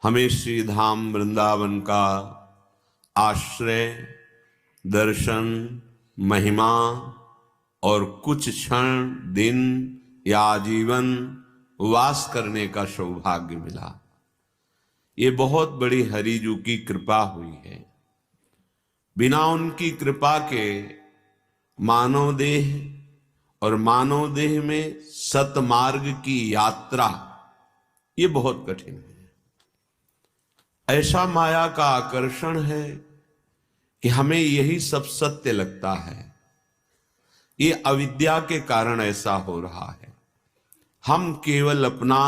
हमें श्री धाम वृंदावन का आश्रय, दर्शन, महिमा और कुछ क्षण, दिन या आजीवन वास करने का सौभाग्य मिला। ये बहुत बड़ी हरिजू की कृपा हुई है। बिना उनकी कृपा के मानव देह और मानव देह में सतमार्ग की यात्रा ये बहुत कठिन है। ऐसा माया का आकर्षण है कि हमें यही सब सत्य लगता है। ये अविद्या के कारण ऐसा हो रहा है। हम केवल अपना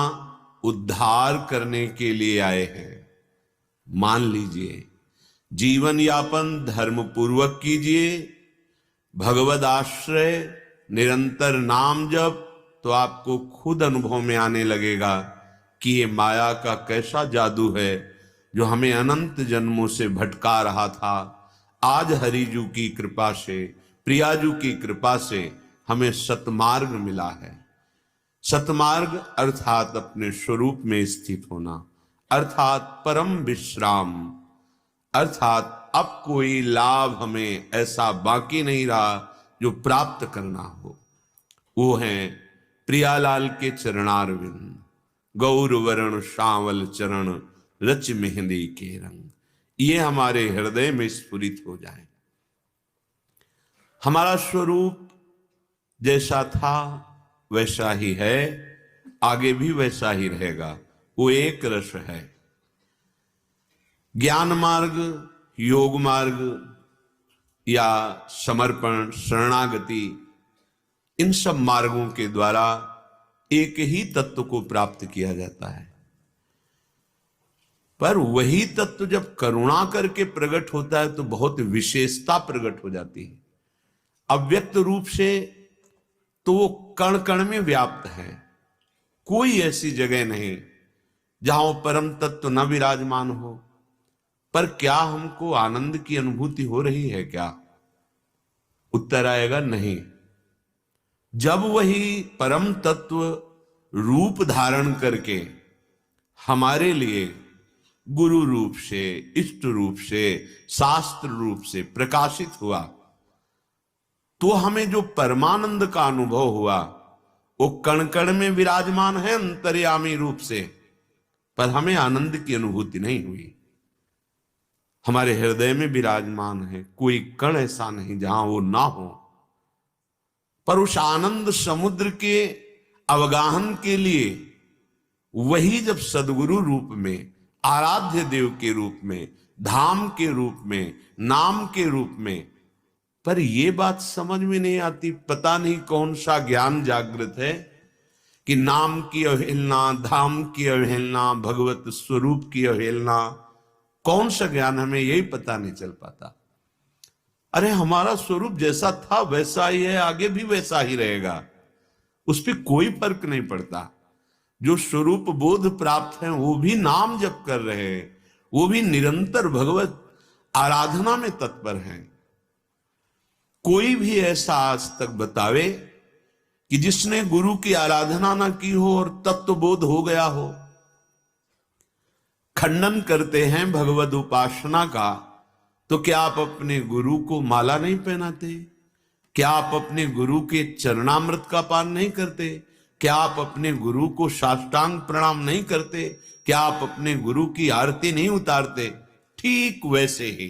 उद्धार करने के लिए आए हैं। मान लीजिए, जीवन यापन धर्म पूर्वक कीजिए, भगवद आश्रय, निरंतर नाम जप, तो आपको खुद अनुभव में आने लगेगा कि ये माया का कैसा जादू है जो हमें अनंत जन्मों से भटका रहा था। आज हरिजू की कृपा से, प्रियाजू की कृपा से हमें सतमार्ग मिला है। सतमार्ग अर्थात अपने स्वरूप में स्थित होना, अर्थात परम विश्राम, अर्थात अब कोई लाभ हमें ऐसा बाकी नहीं रहा जो प्राप्त करना हो। वो है प्रियालाल के चरणारविंद, गौर वरण श्यामल चरण, रच मेहंदी के रंग। ये हमारे हृदय में स्फुरित हो जाए। हमारा स्वरूप जैसा था वैसा ही है, आगे भी वैसा ही रहेगा। वो एक रस है। ज्ञान मार्ग, योग मार्ग या समर्पण, शरणागति, इन सब मार्गों के द्वारा एक ही तत्व को प्राप्त किया जाता है। पर वही तत्व जब करुणा करके प्रकट होता है तो बहुत विशेषता प्रकट हो जाती है। अव्यक्त रूप से तो वो कण कण में व्याप्त है। कोई ऐसी जगह नहीं जहां वो परम तत्व न विराजमान हो। पर क्या हमको आनंद की अनुभूति हो रही है क्या? उत्तर आएगा नहीं। जब वही परम तत्व रूप धारण करके हमारे लिए गुरु रूप से, इष्ट रूप से, शास्त्र रूप से प्रकाशित हुआ, तो हमें जो परमानंद का अनुभव हुआ वो कण कण में विराजमान है अंतर्यामी रूप से, पर हमें आनंद की अनुभूति नहीं हुई। हमारे हृदय में विराजमान है, कोई कण ऐसा नहीं जहां वो ना हो। पर उस आनंद समुद्र के अवगाहन के लिए वही जब सदगुरु रूप में, आराध्य देव के रूप में, धाम के रूप में, नाम के रूप में, पर ये बात समझ में नहीं आती। पता नहीं कौन सा ज्ञान जागृत है कि नाम की अवहेलना, धाम की अवहेलना, भगवत स्वरूप की अवहेलना, कौन सा ज्ञान, हमें यही पता नहीं चल पाता। अरे हमारा स्वरूप जैसा था वैसा ही है, आगे भी वैसा ही रहेगा, उस पर कोई फर्क नहीं पड़ता। जो स्वरूप बोध प्राप्त है वो भी नाम जप कर रहे हैं, वो भी निरंतर भगवत आराधना में तत्पर हैं। कोई भी ऐसा आज तक बतावे कि जिसने गुरु की आराधना ना की हो और तत्व बोध हो गया हो। खंडन करते हैं भगवत उपासना का, तो क्या आप अपने गुरु को माला नहीं पहनाते? क्या आप अपने गुरु के चरणामृत का पान नहीं करते? क्या आप अपने गुरु को साष्टांग प्रणाम नहीं करते? क्या आप अपने गुरु की आरती नहीं उतारते? ठीक वैसे ही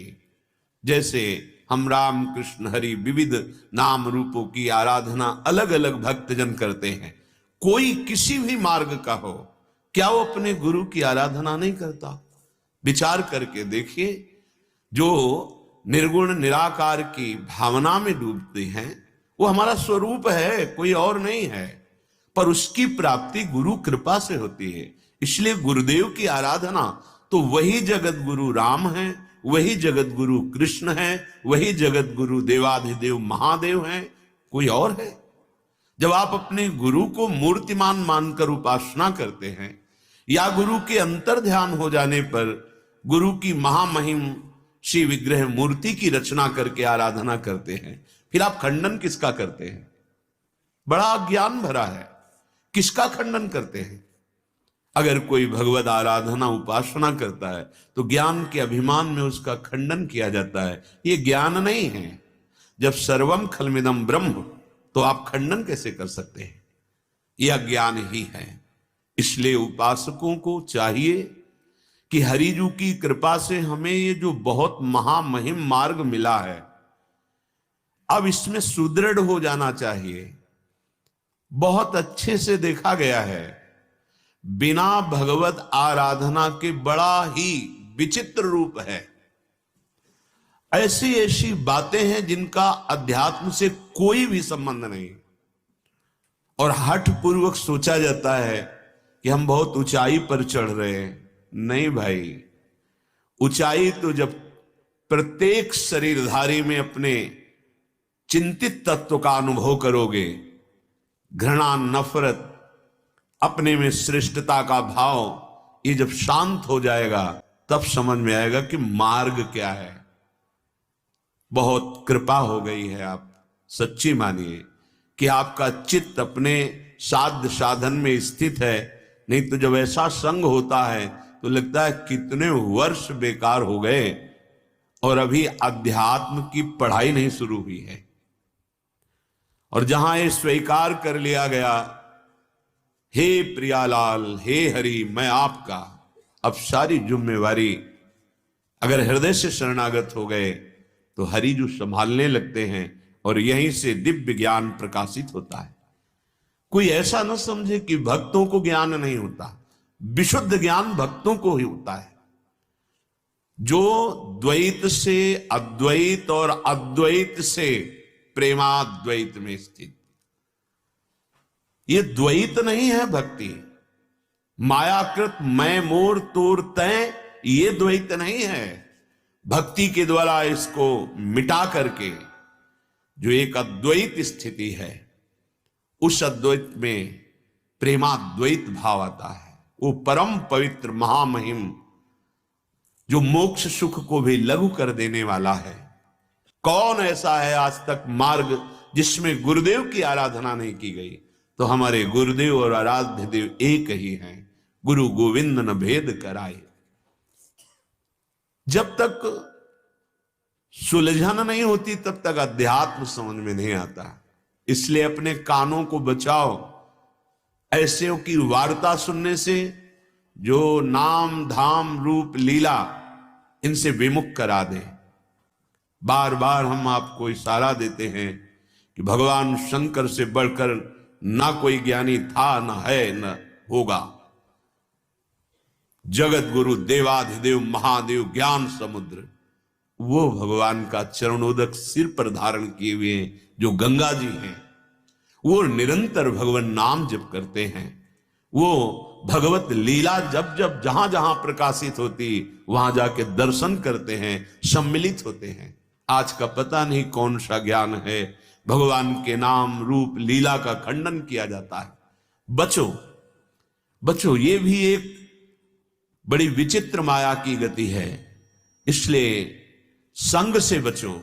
जैसे हम राम कृष्ण हरि विविध नाम रूपों की आराधना अलग अलग भक्तजन करते हैं, कोई किसी भी मार्ग का हो, क्या वो अपने गुरु की आराधना नहीं करता? विचार करके देखिए। जो निर्गुण निराकार की भावना में डूबते हैं वो हमारा स्वरूप है, कोई और नहीं है। पर उसकी प्राप्ति गुरु कृपा से होती है। इसलिए गुरुदेव की आराधना तो वही जगत गुरु राम है, वही जगत गुरु कृष्ण है, वही जगत गुरु देवाधिदेव महादेव हैं, कोई और है? जब आप अपने गुरु को मूर्तिमान मानकर उपासना करते हैं या गुरु के अंतर ध्यान हो जाने पर गुरु की महामहिम श्री विग्रह मूर्ति की रचना करके आराधना करते हैं, फिर आप खंडन किसका करते हैं? बड़ा ज्ञान भरा है। किसका खंडन करते हैं? अगर कोई भगवत आराधना उपासना करता है तो ज्ञान के अभिमान में उसका खंडन किया जाता है। ये ज्ञान नहीं है। जब सर्वम खलमिदम ब्रह्म, तो आप खंडन कैसे कर सकते हैं? यह ज्ञान ही है। इसलिए उपासकों को चाहिए कि हरिजू की कृपा से हमें ये जो बहुत महामहिम मार्ग मिला है, अब इसमें सुदृढ़ हो जाना चाहिए। बहुत अच्छे से देखा गया है, बिना भगवत आराधना के बड़ा ही विचित्र रूप है। ऐसी ऐसी बातें हैं जिनका अध्यात्म से कोई भी संबंध नहीं, और हठ पूर्वक सोचा जाता है कि हम बहुत ऊंचाई पर चढ़ रहे हैं। नहीं भाई, ऊंचाई तो जब प्रत्येक शरीरधारी में अपने चिंतित तत्व का अनुभव करोगे, घृणा, नफरत, अपने में श्रेष्ठता का भाव, ये जब शांत हो जाएगा तब समझ में आएगा कि मार्ग क्या है। बहुत कृपा हो गई है, आप सच्ची मानिए कि आपका चित्त अपने साध्य साधन में स्थित है। नहीं तो जब ऐसा संग होता है तो लगता है कितने वर्ष बेकार हो गए और अभी अध्यात्म की पढ़ाई नहीं शुरू हुई है। और जहां ये स्वीकार कर लिया गया, हे प्रियालाल, हे हरि, मैं आपका, अब सारी जिम्मेवारी अगर हृदय से शरणागत हो गए तो हरि जो संभालने लगते हैं और यहीं से दिव्य ज्ञान प्रकाशित होता है। कोई ऐसा न समझे कि भक्तों को ज्ञान नहीं होता। विशुद्ध ज्ञान भक्तों को ही होता है, जो द्वैत से अद्वैत और अद्वैत से प्रेमाद्वैत में स्थित। ये द्वैत नहीं है भक्ति। मायाकृत मैं मोर तोर तय, ये द्वैत नहीं है। भक्ति के द्वारा इसको मिटा करके जो एक अद्वैत स्थिति है, उस अद्वैत में प्रेमाद्वैत भाव आता है। वो परम पवित्र महामहिम जो मोक्ष सुख को भी लघु कर देने वाला है। कौन ऐसा है आज तक मार्ग जिसमें गुरुदेव की आराधना नहीं की गई? तो हमारे गुरुदेव और आराध्य देव एक ही हैं, गुरु गोविंद न भेद कराए। जब तक सुलझन नहीं होती तब तक अध्यात्म समझ में नहीं आता। इसलिए अपने कानों को बचाओ ऐसे की वार्ता सुनने से, जो नाम धाम रूप लीला इनसे विमुख करा दे। बार बार हम आपको इशारा देते हैं कि भगवान शंकर से बढ़कर ना कोई ज्ञानी था, न है, न होगा। जगत गुरु देवाधिदेव महादेव ज्ञान समुद्र, वो भगवान का चरणोदक सिर पर धारण किए हुए जो गंगा जी हैं, वो निरंतर भगवान नाम जप करते हैं। वो भगवत लीला जब जब जहां जहां प्रकाशित होती वहां जाके दर्शन करते हैं, सम्मिलित होते हैं। आज का पता नहीं कौन सा ज्ञान है, भगवान के नाम रूप लीला का खंडन किया जाता है। बचो बचो, ये भी एक बड़ी विचित्र माया की गति है। इसलिए संग से बचो।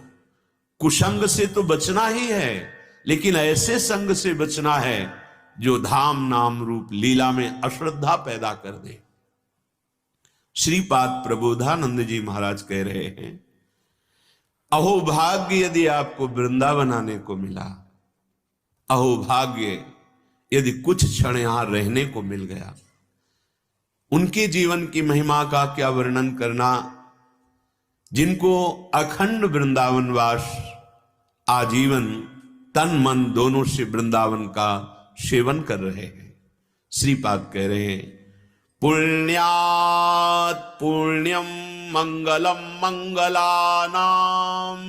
कुसंग से तो बचना ही है, लेकिन ऐसे संग से बचना है जो धाम नाम रूप लीला में अश्रद्धा पैदा कर दे। श्रीपाद प्रबोधानंद जी महाराज कह रहे हैं, अहो भाग्य यदि आपको वृंदावन आने को मिला, अहो भाग्य यदि कुछ क्षण यहां रहने को मिल गया। उनके जीवन की महिमा का क्या वर्णन करना, जिनको अखंड वृंदावनवास, आजीवन तन मन दोनों से वृंदावन का सेवन कर रहे हैं। श्रीपाद कह रहे हैं, पुण्यात् पुण्यम मंगलम मंगलानाम,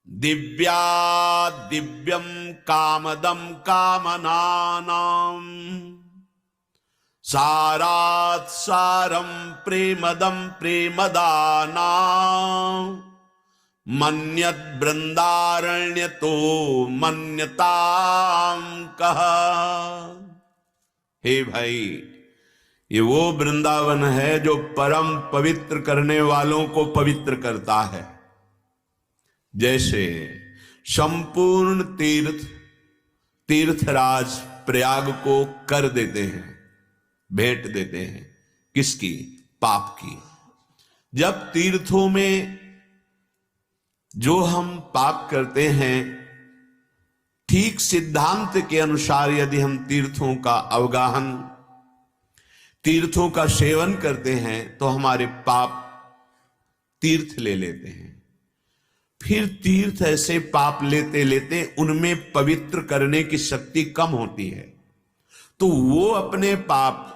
दिव्यात् दिव्यम कामदम कामनानाम, सारात् सारम प्रेमदम प्रेमदाना, मन्यत वृंदारण्य तो मन्यताम कह। हे भाई, ये वो वृंदावन है जो परम पवित्र करने वालों को पवित्र करता है। जैसे संपूर्ण तीर्थराज प्रयाग को कर देते हैं, भेंट देते हैं। किसकी? पाप की। जब तीर्थों में जो हम पाप करते हैं, ठीक सिद्धांत के अनुसार यदि हम तीर्थों का अवगाहन, तीर्थों का सेवन करते हैं तो हमारे पाप तीर्थ ले लेते हैं। फिर तीर्थ ऐसे पाप लेते लेते उनमें पवित्र करने की शक्ति कम होती है, तो वो अपने पाप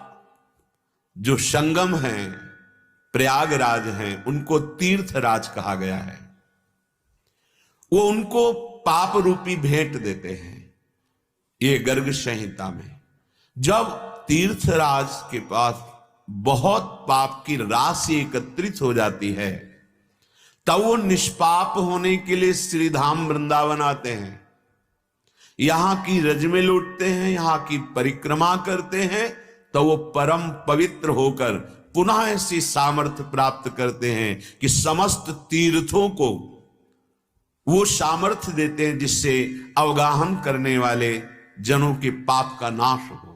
जो संगम हैं, प्रयागराज हैं, उनको तीर्थराज कहा गया है। वो उनको पाप रूपी भेंट देते हैं। ये गर्ग संहिता में जब तीर्थराज के पास बहुत पाप की राशि एकत्रित हो जाती है, तब वो निष्पाप होने के लिए श्रीधाम वृंदावन आते हैं, यहां की रजमें लूटते हैं, यहां की परिक्रमा करते हैं, तो वो परम पवित्र होकर पुनः ऐसी सामर्थ्य प्राप्त करते हैं कि समस्त तीर्थों को वो सामर्थ्य देते हैं जिससे अवगाहन करने वाले जनों के पाप का नाश हो।